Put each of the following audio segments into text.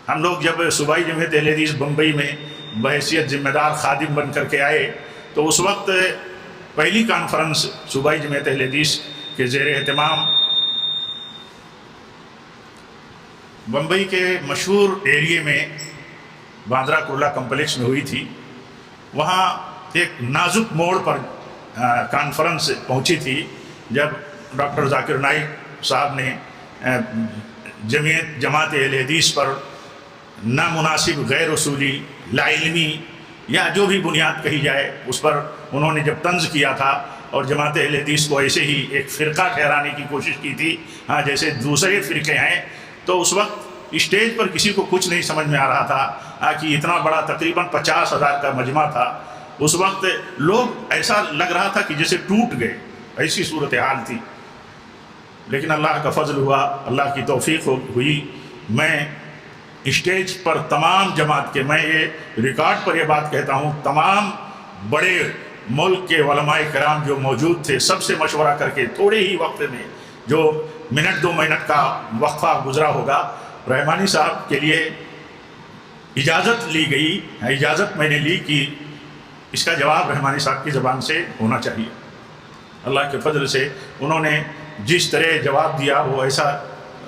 ہم لوگ جب صوبائی جمعیت اہل حدیث بمبئی میں بحیثیت ذمہ دار خادم بن کر کے آئے تو اس وقت پہلی کانفرنس صوبائی جمعیت اہل حدیث کے زیر اہتمام بمبئی کے مشہور ایریے میں باندرا کرلا کمپلیکس میں ہوئی تھی. وہاں ایک نازک موڑ پر کانفرنس پہنچی تھی جب ڈاکٹر ذاکر نائک صاحب نے جماعت اہل حدیث پر نامناسب، غیر اصولی، لا علمی یا جو بھی بنیاد کہی جائے اس پر انہوں نے جب طنز کیا تھا اور جماعت اہل حدیث کو ایسے ہی ایک فرقہ ٹھہرانے کی کوشش کی تھی جیسے دوسرے فرقے ہیں. تو اس وقت اسٹیج پر کسی کو کچھ نہیں سمجھ میں آ رہا تھا کہ اتنا بڑا تقریباً 50,000 کا مجمع تھا. اس وقت لوگ ایسا لگ رہا تھا کہ جیسے ٹوٹ گئے، ایسی صورتحال تھی. لیکن اللہ کا فضل ہوا، اللہ کی توفیق ہوئی. میں اسٹیج پر تمام جماعت کے، میں یہ ریکارڈ پر یہ بات کہتا ہوں، تمام بڑے ملک کے علماء کرام جو موجود تھے سب سے مشورہ کر کے تھوڑے ہی وقت میں جو منٹ 2 منٹ کا وقفہ گزرا ہوگا، رحمانی صاحب کے لیے اجازت لی گئی. اجازت میں نے لی کہ اس کا جواب رحمانی صاحب کی زبان سے ہونا چاہیے. اللہ کے فضل سے انہوں نے جس طرح جواب دیا وہ ایسا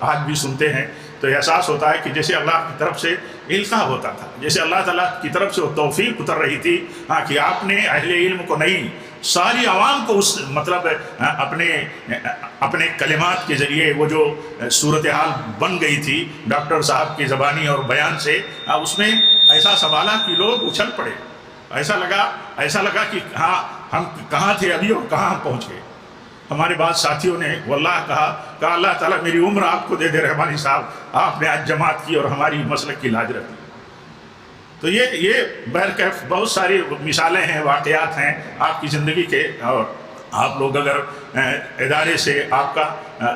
آج بھی سنتے ہیں تو احساس ہوتا ہے کہ جیسے اللہ کی طرف سے القاء ہوتا تھا، جیسے اللہ تعالیٰ کی طرف سے وہ توفیق اتر رہی تھی کہ آپ نے اہل علم کو نہیں، ساری عوام کو اس مطلب اپنے کلمات کے ذریعے وہ جو صورتحال بن گئی تھی ڈاکٹر صاحب کی زبانی اور بیان سے، اس میں ایسا سنبھالا کہ لوگ اچھل پڑے. ایسا لگا کہ ہاں ہم کہاں تھے ابھی اور کہاں پہنچ گئے. ہمارے بعض ساتھیوں نے واللہ کہا اللہ تعالیٰ میری عمر آپ کو دے دے رحمانی صاحب، آپ نے آج جماعت کی اور ہماری مسلک کی لاج رکھی. تو یہ بہرکیف بہت ساری مثالیں ہیں، واقعات ہیں آپ کی زندگی کے. اور آپ لوگ اگر ادارے سے آپ کا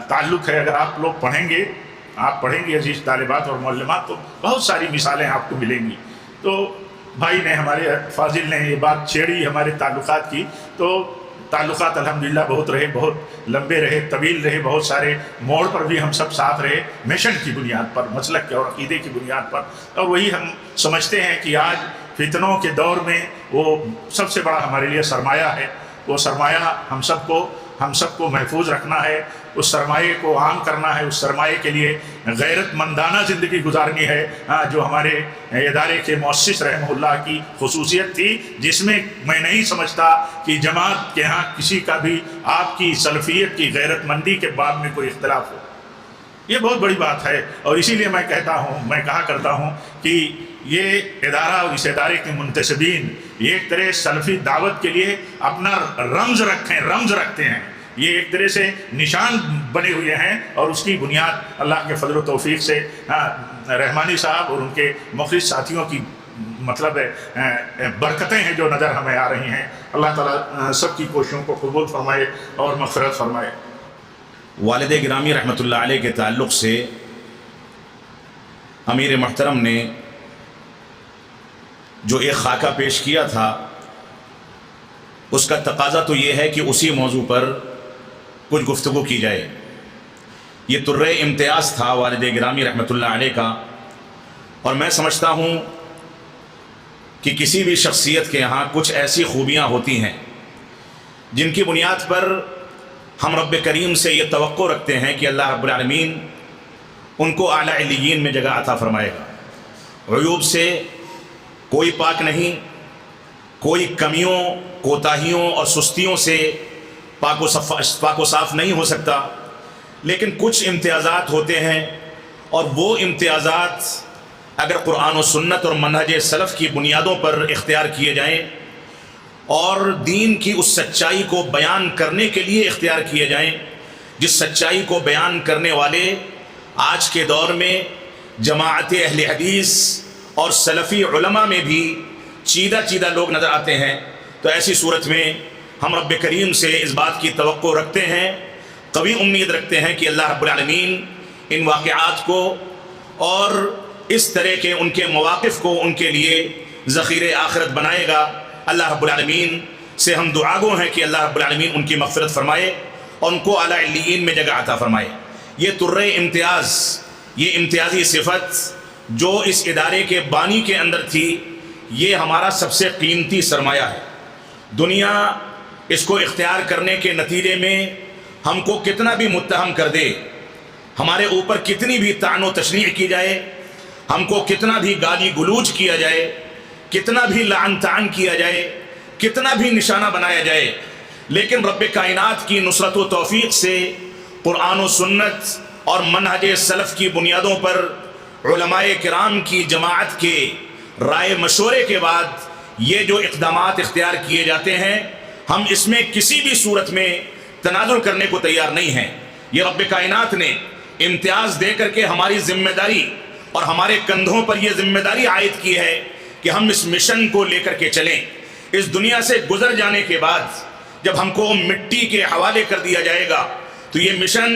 تعلق ہے، اگر آپ لوگ پڑھیں گے عزیز طالبات اور معلمات، تو بہت ساری مثالیں آپ کو ملیں گی. تو بھائی نے، ہمارے فاضل نے یہ بات چھیڑی ہمارے تعلقات کی. تو تعلقات الحمدللہ بہت رہے، بہت لمبے رہے، طویل رہے. بہت سارے موڑ پر بھی ہم سب ساتھ رہے، مشن کی بنیاد پر، مسلک کے اور عقیدے کی بنیاد پر. اور وہی ہم سمجھتے ہیں کہ آج فتنوں کے دور میں وہ سب سے بڑا ہمارے لیے سرمایہ ہے. وہ سرمایہ ہم سب کو محفوظ رکھنا ہے، اس سرمایے کو عام کرنا ہے. اس سرمایے کے لیے غیرت مندانہ زندگی گزارنی ہے، جو ہمارے ادارے کے مؤسس رحمہ اللہ کی خصوصیت تھی، جس میں میں نہیں سمجھتا کہ جماعت کے ہاں کسی کا بھی آپ کی سلفیت کی غیرت مندی کے باب میں کوئی اختلاف ہو. یہ بہت بڑی بات ہے. اور اسی لیے میں کہا کرتا ہوں کہ یہ ادارہ اور اس ادارے کے منتسبین یہ ایک طرح سلفی دعوت کے لیے اپنا رمز رکھتے ہیں. یہ ایک طرح سے نشان بنے ہوئے ہیں اور اس کی بنیاد اللہ کے فضل و توفیق سے رحمانی صاحب اور ان کے مخلص ساتھیوں کی مطلب برکتیں ہیں جو نظر ہمیں آ رہی ہیں. اللہ تعالیٰ سب کی کوششوں کو قبول فرمائے اور مغفرت فرمائے. والد گرامی رحمۃ اللہ علیہ کے تعلق سے امیر محترم نے جو ایک خاکہ پیش کیا تھا اس کا تقاضا تو یہ ہے کہ اسی موضوع پر کچھ گفتگو کی جائے. یہ طرح امتیاز تھا والد گرامی رحمۃ اللہ علیہ کا، اور میں سمجھتا ہوں کہ کسی بھی شخصیت کے یہاں کچھ ایسی خوبیاں ہوتی ہیں جن کی بنیاد پر ہم رب کریم سے یہ توقع رکھتے ہیں کہ اللہ رب العالمین ان کو اعلیٰ علیین میں جگہ عطا فرمائے گا. عیوب سے کوئی پاک نہیں، کوئی کمیوں، کوتاہیوں اور سستیوں سے پاک و صاف نہیں ہو سکتا. لیکن کچھ امتیازات ہوتے ہیں، اور وہ امتیازات اگر قرآن و سنت اور منہج سلف کی بنیادوں پر اختیار کیے جائیں اور دین کی اس سچائی کو بیان کرنے کے لیے اختیار کیے جائیں جس سچائی کو بیان کرنے والے آج کے دور میں جماعت اہل حدیث اور سلفی علماء میں بھی چیدہ لوگ نظر آتے ہیں، تو ایسی صورت میں ہم رب کریم سے اس بات کی توقع رکھتے ہیں، قوی امید رکھتے ہیں کہ اللہ رب العالمین ان واقعات کو اور اس طرح کے ان کے مواقف کو ان کے لیے ذخیرِ آخرت بنائے گا. اللہ رب العالمین سے ہم دعا گو ہیں کہ اللہ رب العالمین ان کی مغفرت فرمائے اور ان کو اعلیٰ علیین میں جگہ عطا فرمائے. یہ طرح امتیاز، یہ امتیازی صفت جو اس ادارے کے بانی کے اندر تھی، یہ ہمارا سب سے قیمتی سرمایہ ہے۔ دنیا اس کو اختیار کرنے کے نتیجے میں ہم کو کتنا بھی متہم کر دے، ہمارے اوپر کتنی بھی طعن و تشنیع کی جائے، ہم کو کتنا بھی گالی گلوچ کیا جائے، کتنا بھی لعن طعن کیا جائے، کتنا بھی نشانہ بنایا جائے، لیکن رب کائنات کی نصرت و توفیق سے قرآن و سنت اور منہج سلف کی بنیادوں پر علماء کرام کی جماعت کے رائے مشورے کے بعد یہ جو اقدامات اختیار کیے جاتے ہیں، ہم اس میں کسی بھی صورت میں تنازل کرنے کو تیار نہیں ہیں۔ یہ رب کائنات نے امتیاز دے کر کے ہماری ذمہ داری اور ہمارے کندھوں پر یہ ذمہ داری عائد کی ہے کہ ہم اس مشن کو لے کر کے چلیں۔ اس دنیا سے گزر جانے کے بعد جب ہم کو مٹی کے حوالے کر دیا جائے گا تو یہ مشن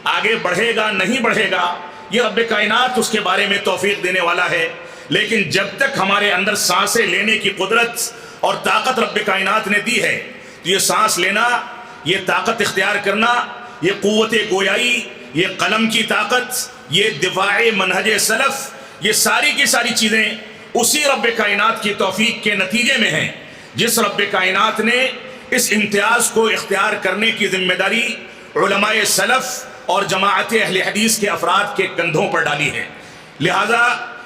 آگے بڑھے گا نہیں بڑھے گا، یہ رب کائنات اس کے بارے میں توفیق دینے والا ہے۔ لیکن جب تک ہمارے اندر سانسیں لینے کی قدرت اور طاقت رب کائنات نے دی ہے، تو یہ سانس لینا، یہ طاقت اختیار کرنا، یہ قوت گویائی، یہ قلم کی طاقت، یہ دفاع منہج سلف، یہ ساری کی ساری چیزیں اسی رب کائنات کی توفیق کے نتیجے میں ہیں، جس رب کائنات نے اس امتیاز کو اختیار کرنے کی ذمہ داری علماء سلف اور جماعت اہل حدیث کے افراد کے کندھوں پر ڈالی ہے۔ لہذا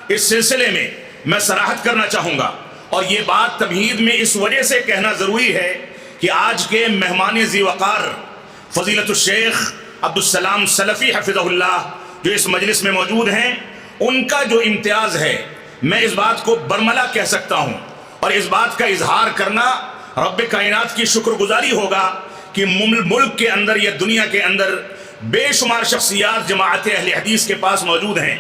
اس سلسلے میں میں صراحت کرنا چاہوں گا، اور یہ بات تمہید میں اس وجہ سے کہنا ضروری ہے کہ آج کے مہمان ذی وقار فضیلت الشیخ عبدالسلام سلفی حفظہ اللہ جو اس مجلس میں موجود ہیں، ان کا جو امتیاز ہے، میں اس بات کو برملا کہہ سکتا ہوں، اور اس بات کا اظہار کرنا رب کائنات کی شکر گزاری ہوگا کہ ملک کے اندر یا دنیا کے اندر بے شمار شخصیات جماعت اہل حدیث کے پاس موجود ہیں،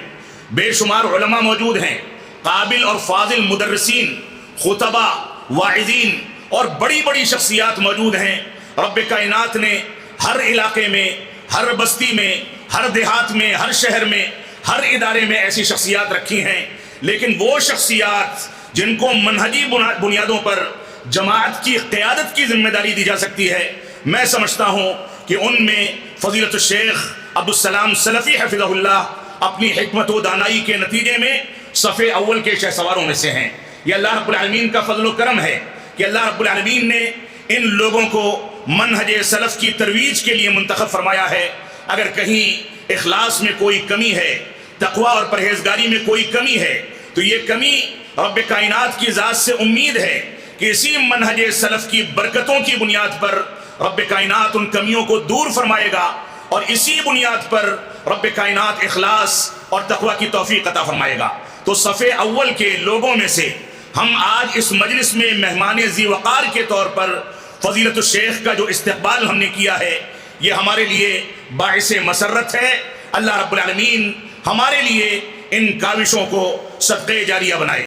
بے شمار علماء موجود ہیں، قابل اور فاضل مدرسین، خطبہ، واعظین اور بڑی بڑی شخصیات موجود ہیں۔ رب کائنات نے ہر علاقے میں، ہر بستی میں، ہر دیہات میں، ہر شہر میں، ہر ادارے میں ایسی شخصیات رکھی ہیں، لیکن وہ شخصیات جن کو منہجی بنیادوں پر جماعت کی قیادت کی ذمہ داری دی جا سکتی ہے، میں سمجھتا ہوں کہ ان میں فضیلت الشیخ عبدالسلام سلفی حفظہ اللہ اپنی حکمت و دانائی کے نتیجے میں صف اول کے شہسواروں میں سے ہیں۔ یہ اللہ رب العالمین کا فضل و کرم ہے کہ اللہ رب العالمین نے ان لوگوں کو منہج سلف کی ترویج کے لیے منتخب فرمایا ہے۔ اگر کہیں اخلاص میں کوئی کمی ہے، تقوی اور پرہیزگاری میں کوئی کمی ہے، تو یہ کمی رب کائنات کی ذات سے امید ہے کہ اسی منہج سلف کی برکتوں کی بنیاد پر رب کائنات ان کمیوں کو دور فرمائے گا، اور اسی بنیاد پر رب کائنات اخلاص اور تقوی کی توفیق عطا فرمائے گا۔ تو صف اول کے لوگوں میں سے ہم آج اس مجلس میں مہمان ذی وقار کے طور پر فضیلت الشیخ کا جو استقبال ہم نے کیا ہے، یہ ہمارے لیے باعث مسرت ہے۔ اللہ رب العالمین ہمارے لیے ان کاوشوں کو صدقہ جاریہ بنائے۔